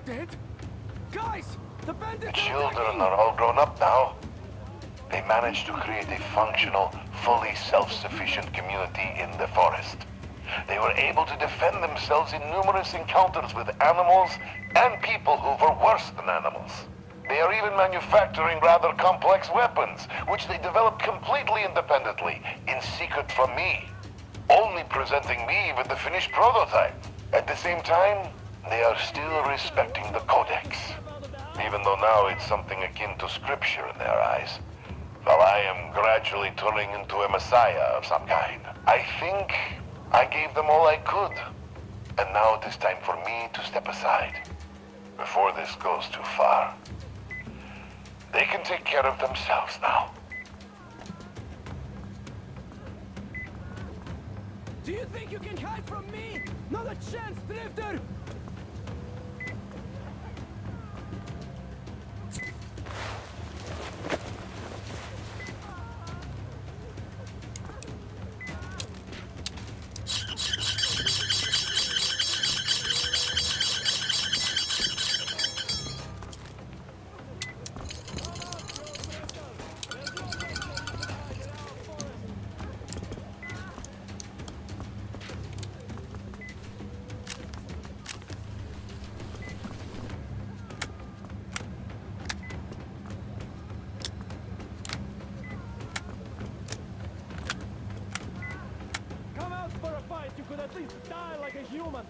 dead? Guys, the The bandits are children attacking! are all grown up now. They managed to create a functional, fully self-sufficient community in the forest. They were able to defend themselves in numerous encounters with animals and people who were worse than animals. They are even manufacturing rather complex weapons, which they developed completely independently, in secret from me, only presenting me with the finished prototype. At the same time, they are still respecting the Codex, even though now it's something akin to scripture in their eyes. While I am gradually turning into a messiah of some kind. I think I gave them all I could, and now it is time for me to step aside, before this goes too far. They can take care of themselves now. Do you think you can hide from me? Not a chance, Drifter! Come out for a fight, you could at least die like a human!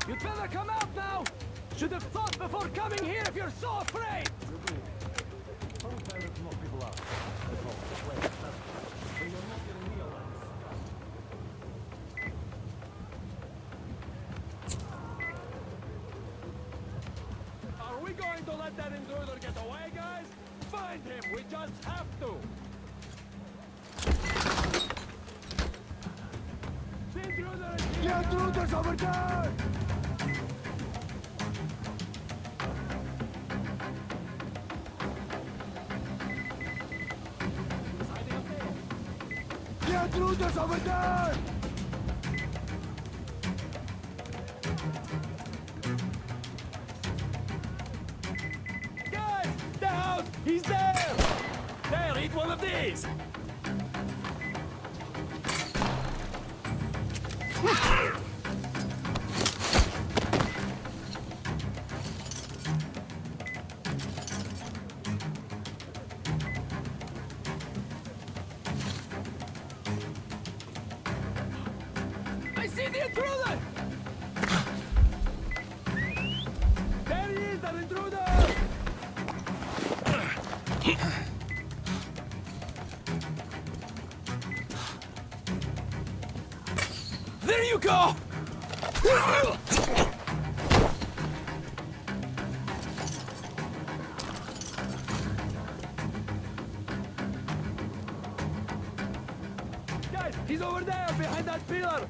You'd better come out now! Should have thought before coming here if you're so afraid! Are we going to let that intruder get away, guys? Find him! We just have to! The intruder is here! The intruder's over there! The intruder's over there! Guys! The house! He's there! There, eat one of these! I see the intruder! There he is, that intruder! There you go! Guys, he's over there, behind that pillar!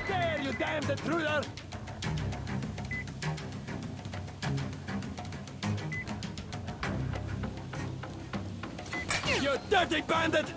There, you damned intruder! You dirty bandit!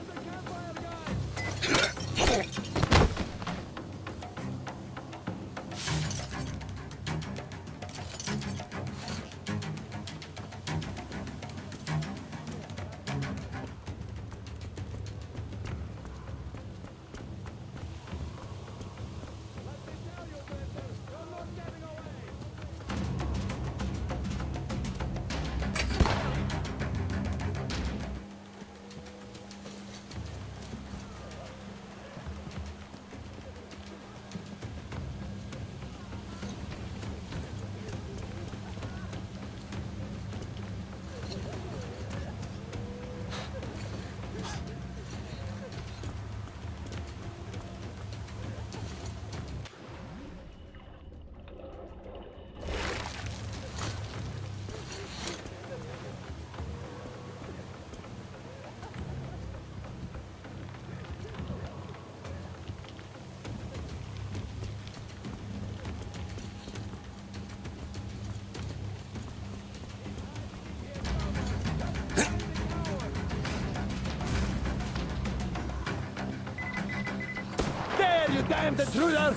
you damned intruder!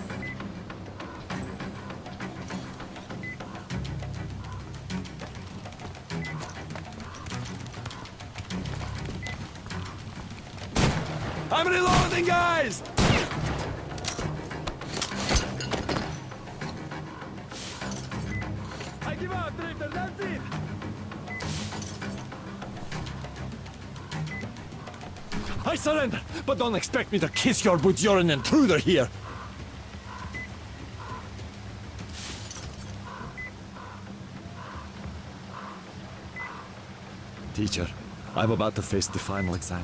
I'm reloading, guys! I give up, Drifter, that's it! I surrender, but don't expect me to kiss your boots. You're an intruder here. Teacher, I'm about to face the final exam.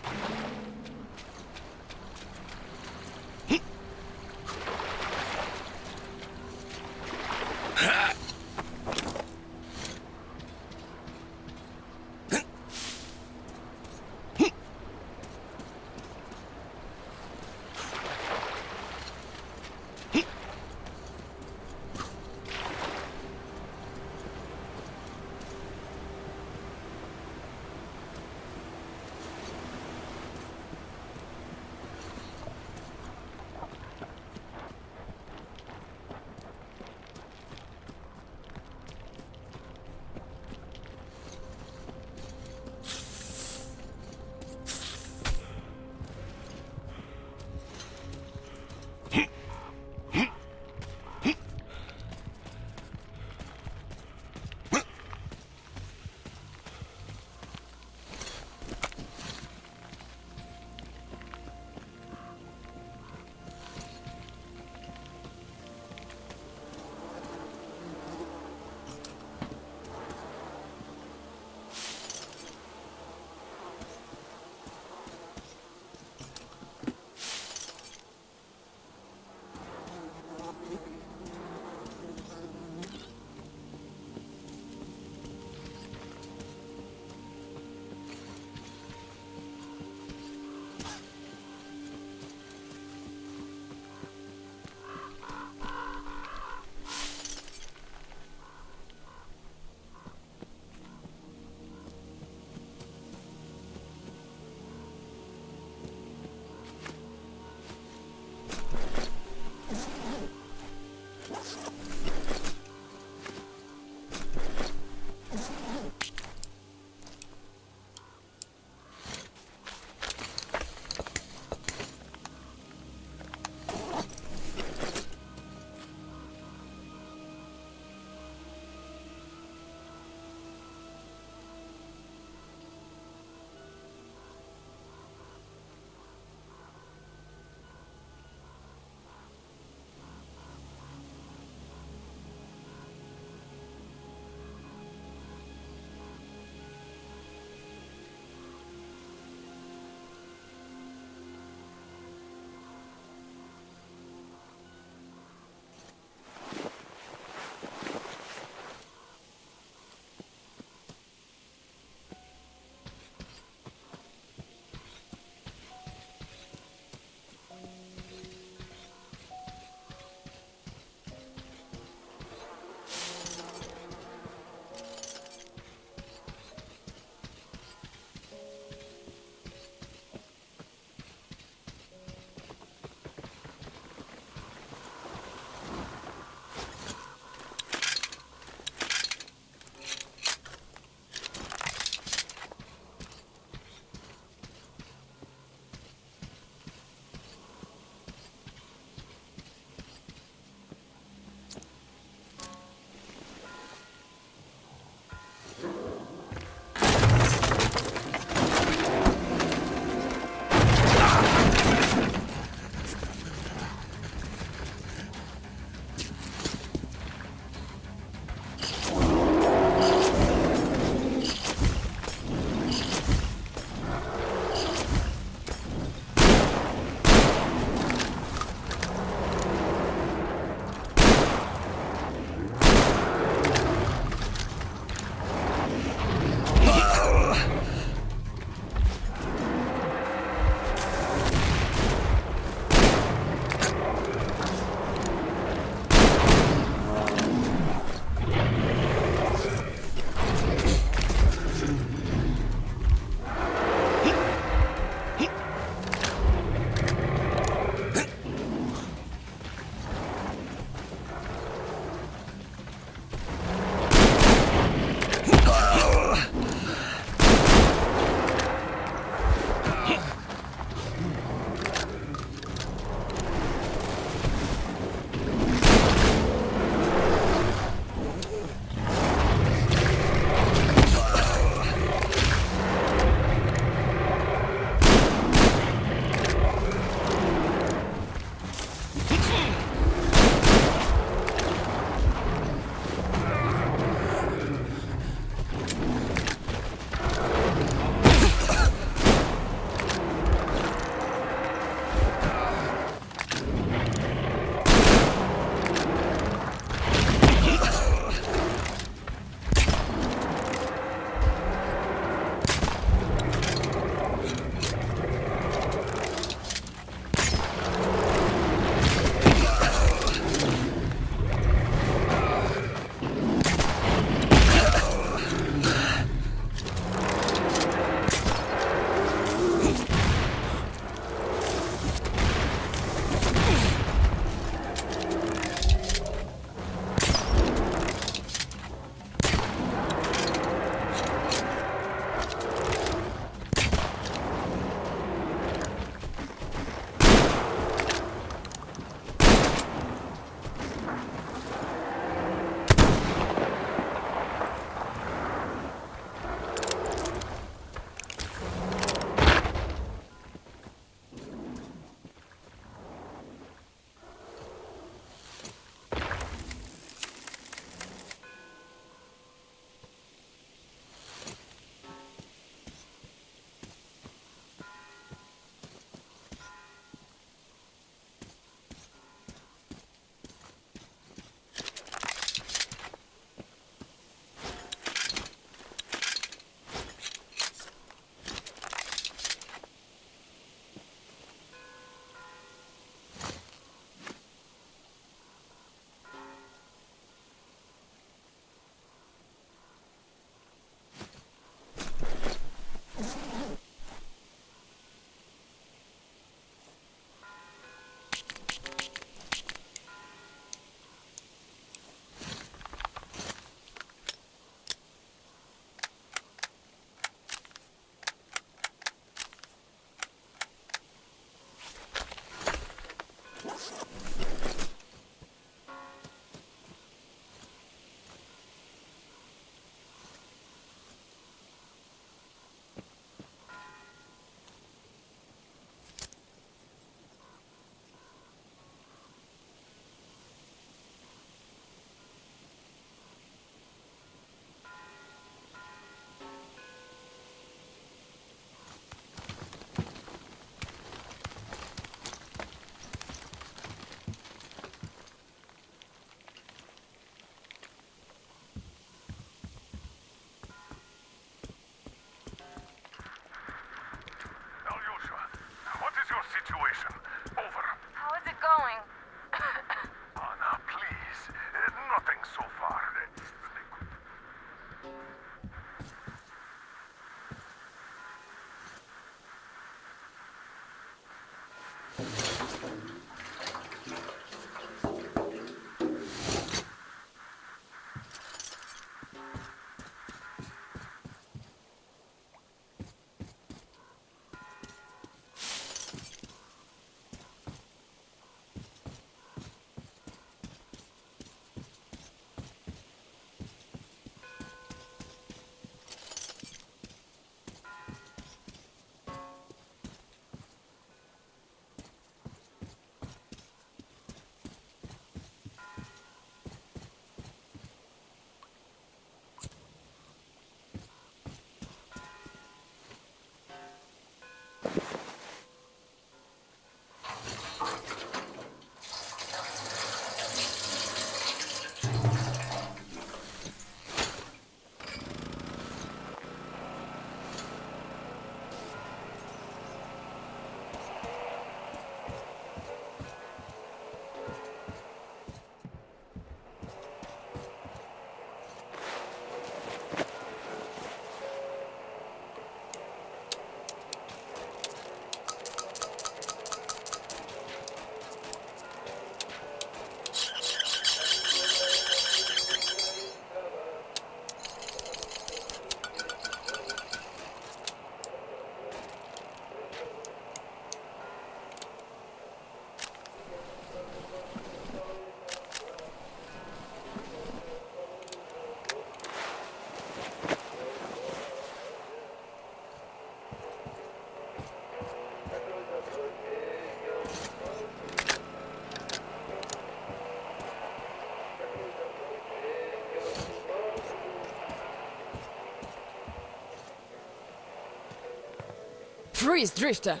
Freeze, Drifter!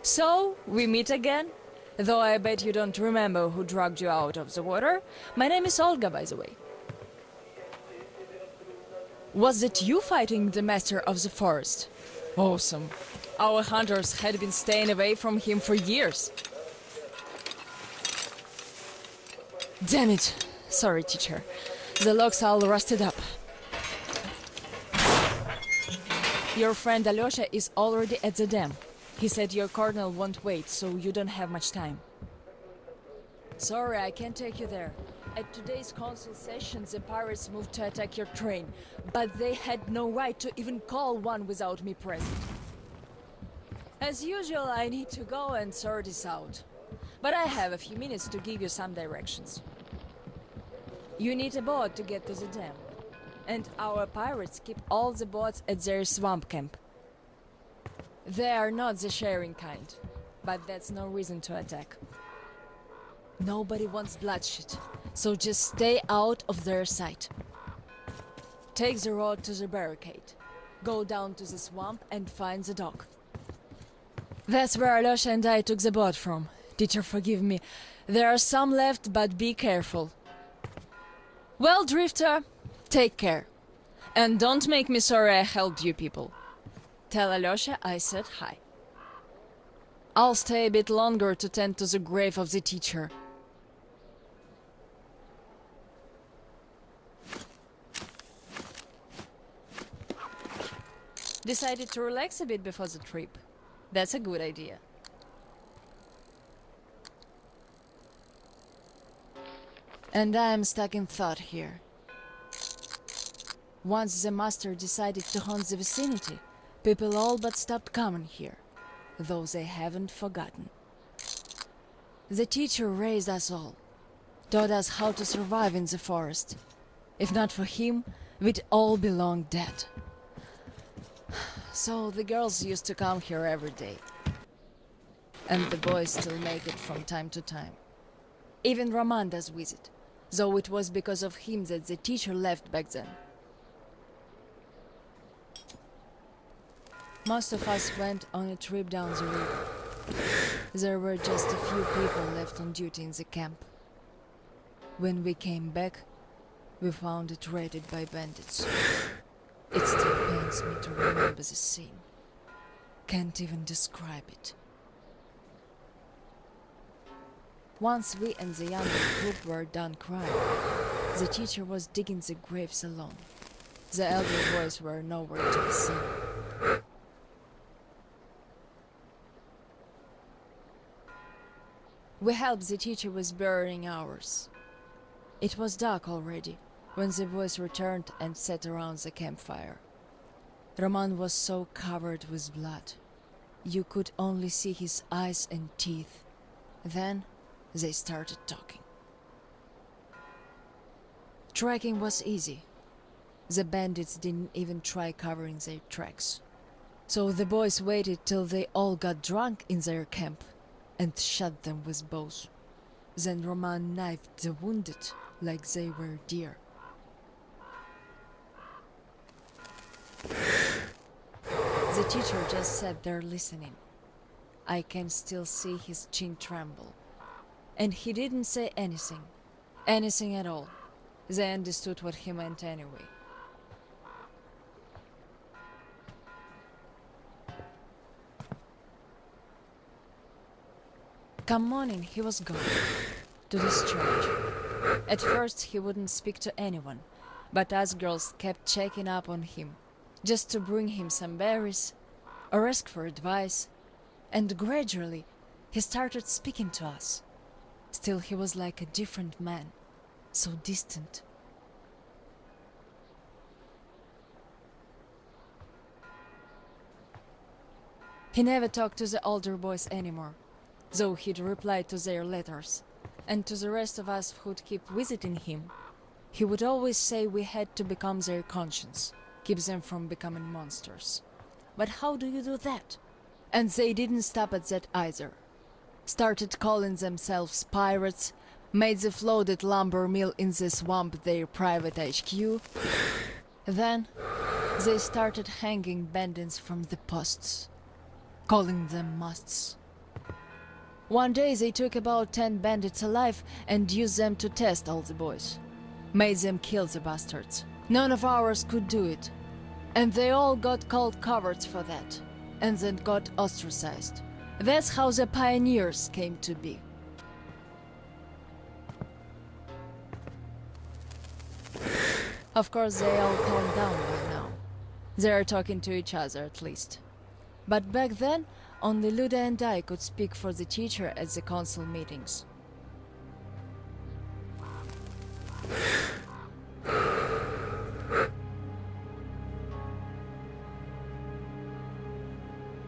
So, we meet again? Though I bet you don't remember who dragged you out of the water. My name is Olga, by the way. Was it you fighting the Master of the Forest? Awesome. Our hunters had been staying away from him for years. Damn it. Sorry, teacher. The lock's all rusted up. Your friend Alyosha is already at the dam. He said your colonel won't wait, so you don't have much time. Sorry, I can't take you there. At today's council session, the pirates moved to attack your train, but they had no right to even call one without me present. As usual, I need to go and sort this out. But I have a few minutes to give you some directions. You need a boat to get to the dam. And our pirates keep all the boats at their swamp camp. They are not the sharing kind, but that's no reason to attack. Nobody wants bloodshed, so just stay out of their sight. Take the road to the barricade. Go down to the swamp and find the dock. That's where Alyosha and I took the boat from. Teacher, forgive me. There are some left, but be careful. Well, Drifter, take care. And don't make me sorry I helped you people. Tell Alyosha I said hi. I'll stay a bit longer to tend to the grave of the teacher. Decided to relax a bit before the trip. That's a good idea. And I am stuck in thought here. Once the master decided to haunt the vicinity, people all but stopped coming here, though they haven't forgotten. The teacher raised us all, taught us how to survive in the forest. If not for him, we'd all be long dead. So the girls used to come here every day. And the boys still make it from time to time. Even Roman does visit, though it was because of him that the teacher left back then. Most of us went on a trip down the river. There were just a few people left on duty in the camp. When we came back, we found it raided by bandits. It still pains me to remember the scene. Can't even describe it. Once we and the younger group were done crying, the teacher was digging the graves alone. The elder boys were nowhere to be seen. We helped the teacher with burying ours. It was dark already when the boys returned and sat around the campfire. Roman was so covered with blood. You could only see his eyes and teeth. Then they started talking. Tracking was easy. The bandits didn't even try covering their tracks. So the boys waited till they all got drunk in their camp and shot them with bows. Then Roman knifed the wounded like they were deer. The teacher just sat there listening. I can still see his chin tremble. And he didn't say anything. Anything at all. They understood what he meant anyway. Come morning, he was gone. To this church. At first he wouldn't speak to anyone, but us girls kept checking up on him, just to bring him some berries, or ask for advice, and gradually he started speaking to us. Still he was like a different man, so distant. He never talked to the older boys anymore, though he'd reply to their letters, and to the rest of us who'd keep visiting him, he would always say we had to become their conscience, keep them from becoming monsters. But how do you do that? And they didn't stop at that either. Started calling themselves pirates, made the floated lumber mill in the swamp their private HQ. Then they started hanging bandits from the posts, calling them musts. One day they took about 10 bandits alive and used them to test all the boys. Made them kill the bastards. None of ours could do it. And they all got called cowards for that. And then got ostracized. That's how the pioneers came to be. Of course they all calmed down by now. They are talking to each other at least. But back then, only Luda and I could speak for the teacher at the council meetings.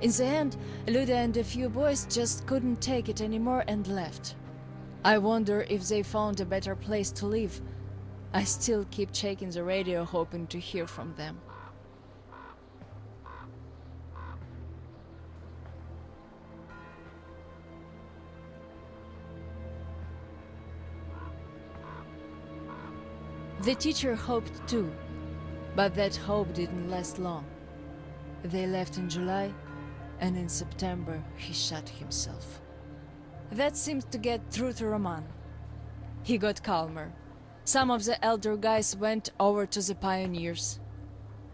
In the end, Luda and a few boys just couldn't take it anymore and left. I wonder if they found a better place to live. I still keep checking the radio hoping to hear from them. The teacher hoped too, but that hope didn't last long. They left in July, and in September he shot himself. That seemed to get through to Roman. He got calmer. Some of the elder guys went over to the pioneers.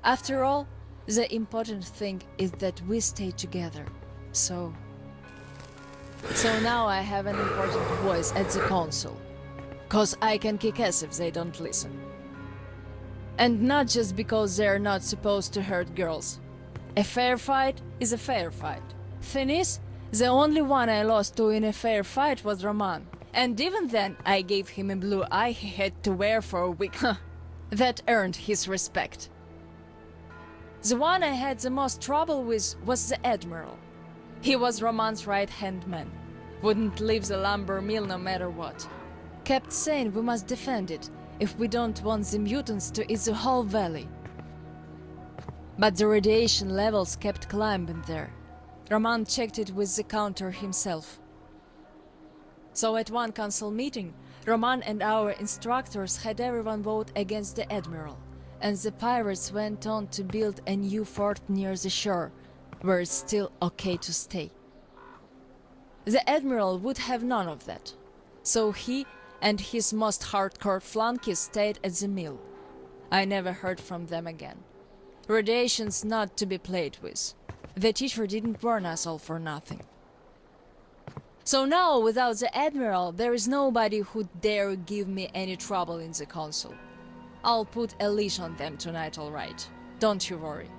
After all, the important thing is that we stay together. So now I have an important voice at the council. 'Cause I can kick ass if they don't listen. And not just because they're not supposed to hurt girls. A fair fight is a fair fight. Thing is, the only one I lost to in a fair fight was Roman. And even then, I gave him a blue eye he had to wear for a week. That earned his respect. The one I had the most trouble with was the Admiral. He was Roman's right-hand man. Wouldn't leave the lumber mill no matter what. Kept saying we must defend it if we don't want the mutants to eat the whole valley. But the radiation levels kept climbing there. Roman checked it with the counter himself. So at one council meeting, Roman and our instructors had everyone vote against the Admiral, and the pirates went on to build a new fort near the shore, where it's still okay to stay. The Admiral would have none of that, so he and his most hardcore flunkies stayed at the mill. I never heard from them again. Radiation's not to be played with. The teacher didn't warn us all for nothing. So now, without the Admiral, there is nobody who'd dare give me any trouble in the council. I'll put a leash on them tonight, all right. Don't you worry.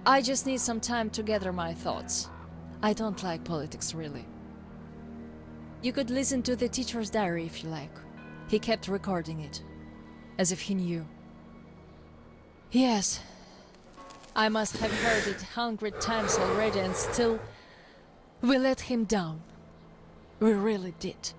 I just need some time to gather my thoughts. I don't like politics, really. You could listen to the teacher's diary if you like. He kept recording it, as if he knew. Yes, I must have heard it 100 times already, and still we let him down. We really did.